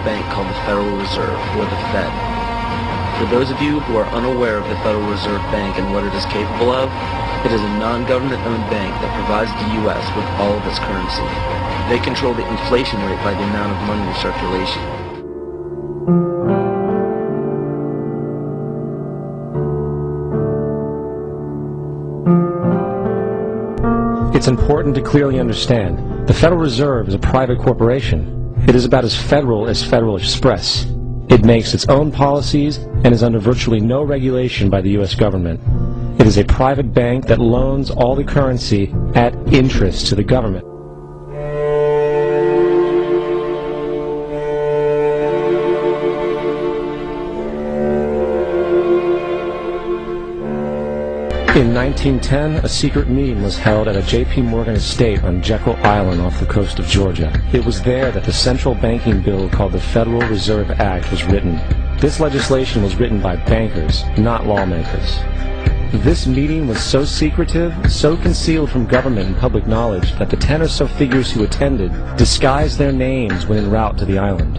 bank called the Federal Reserve, or the Fed. For those of you who are unaware of the Federal Reserve Bank and what it is capable of, it is a non-government-owned bank that provides the U.S. with all of its currency. They control the inflation rate by the amount of money in circulation. It's important to clearly understand the Federal Reserve is a private corporation. It is about as Federal Express. It makes its own policies and is under virtually no regulation by the U.S. government. It is a private bank that loans all the currency at interest to the government. In 1910, a secret meeting was held at a J.P. Morgan estate on Jekyll Island off the coast of Georgia. It was there that the central banking bill called the Federal Reserve Act was written. This legislation was written by bankers, not lawmakers. This meeting was so secretive, so concealed from government and public knowledge that the 10 or so figures who attended disguised their names when en route to the island.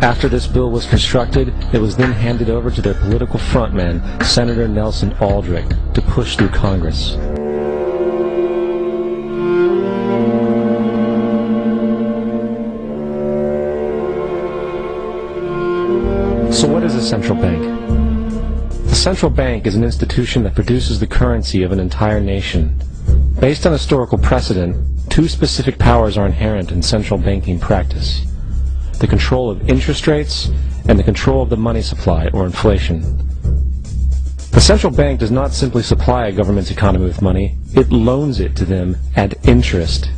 After this bill was constructed, it was then handed over to their political frontman, Senator Nelson Aldrich, to push through Congress. So what is a central bank? A central bank is an institution that produces the currency of an entire nation. Based on historical precedent, two specific powers are inherent in central banking practice: the control of interest rates and the control of the money supply, or inflation. The central bank does not simply supply a government's economy with money, it loans it to them at interest.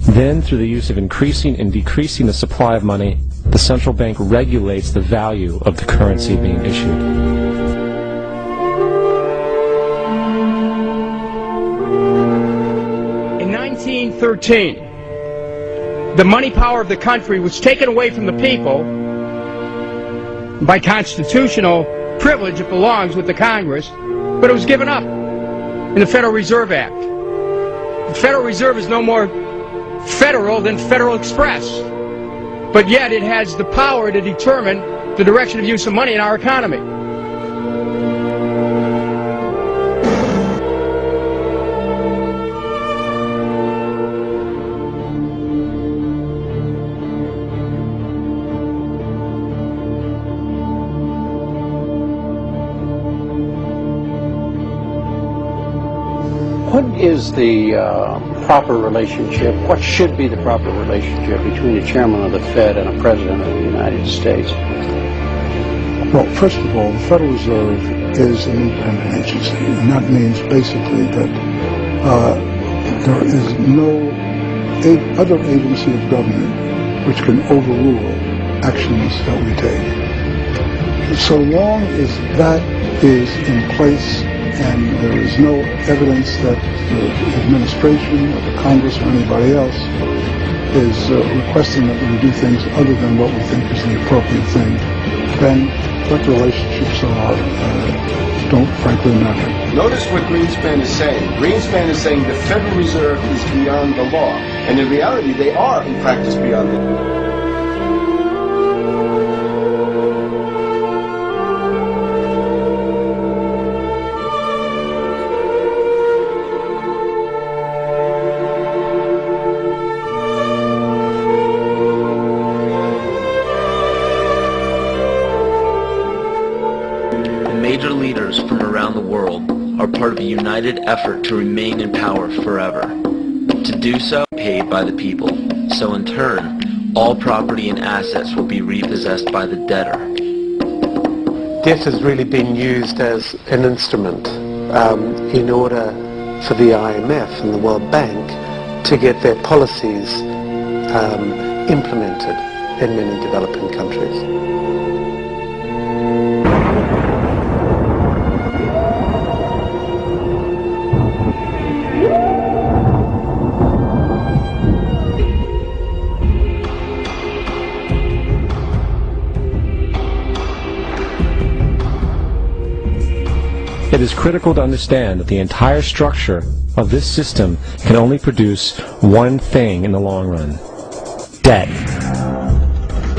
Then, through the use of increasing and decreasing the supply of money, the central bank regulates the value of the currency being issued. In 1913, the money power of the country was taken away from the people. By constitutional privilege, it belongs with the Congress, but it was given up in the Federal Reserve Act. The Federal Reserve is no more federal than Federal Express, but yet it has the power to determine the direction of use of money in our economy. What is the proper relationship, what should be the proper relationship between a chairman of the Fed and a president of the United States? Well, first of all, the Federal Reserve is an independent agency, and that means basically that there is no other agency of government which can overrule actions that we take. So long as that is in place and there is no evidence that the administration or the Congress or anybody else is requesting that we do things other than what we think is the appropriate thing, then what the relationships are don't frankly matter. Notice what Greenspan is saying. Greenspan is saying the Federal Reserve is beyond the law, and in reality they are in practice beyond the law. Major leaders from around the world are part of a united effort to remain in power forever. To do so, paid by the people. So in turn, all property and assets will be repossessed by the debtor. Debt has really been used as an instrument in order for the IMF and the World Bank to get their policies implemented in many developing countries. It is critical to understand that the entire structure of this system can only produce one thing in the long run: debt.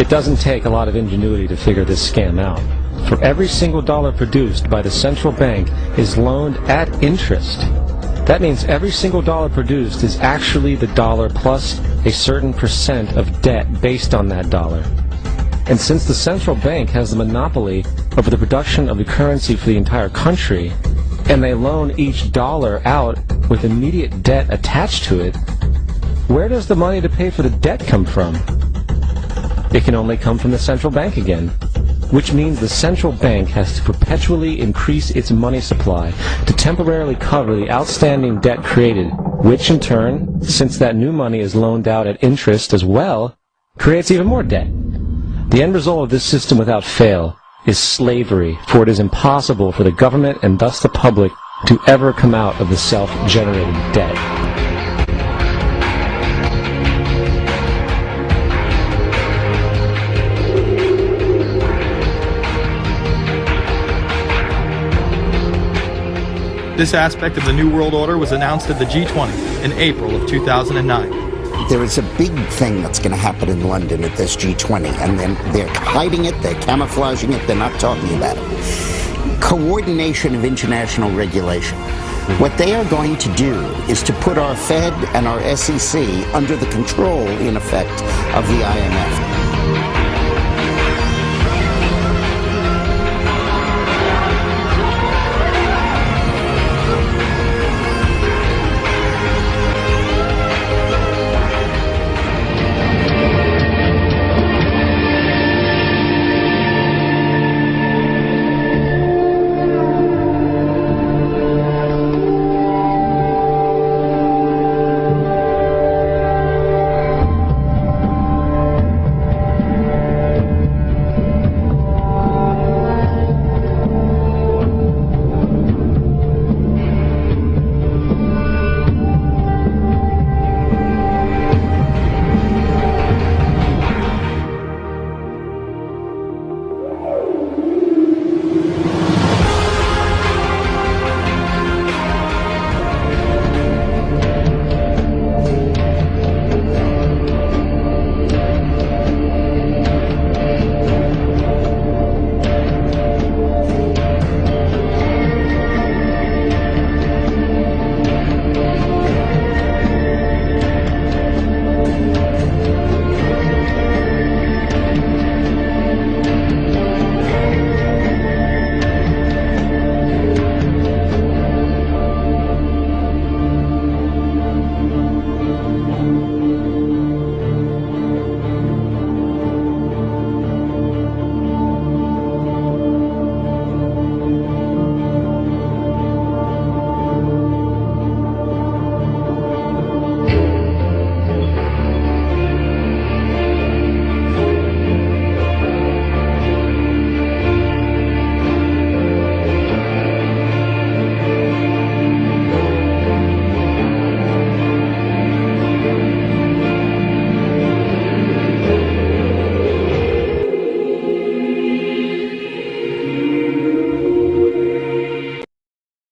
It doesn't take a lot of ingenuity to figure this scam out. For every single dollar produced by the central bank is loaned at interest. That means every single dollar produced is actually the dollar plus a certain percent of debt based on that dollar. And since the central bank has the monopoly over the production of the currency for the entire country, and they loan each dollar out with immediate debt attached to it, where does the money to pay for the debt come from? It can only come from the central bank again, which means the central bank has to perpetually increase its money supply to temporarily cover the outstanding debt created, which in turn, since that new money is loaned out at interest as well, creates even more debt. The end result of this system without fail is slavery, for it is impossible for the government and thus the public to ever come out of the self-generated debt. This aspect of the New World Order was announced at the G20 in April of 2009. There is a big thing that's going to happen in London at this G20, and they're hiding it, they're camouflaging it, they're not talking about it. Coordination of international regulation. What they are going to do is to put our Fed and our SEC under the control, in effect, of the IMF.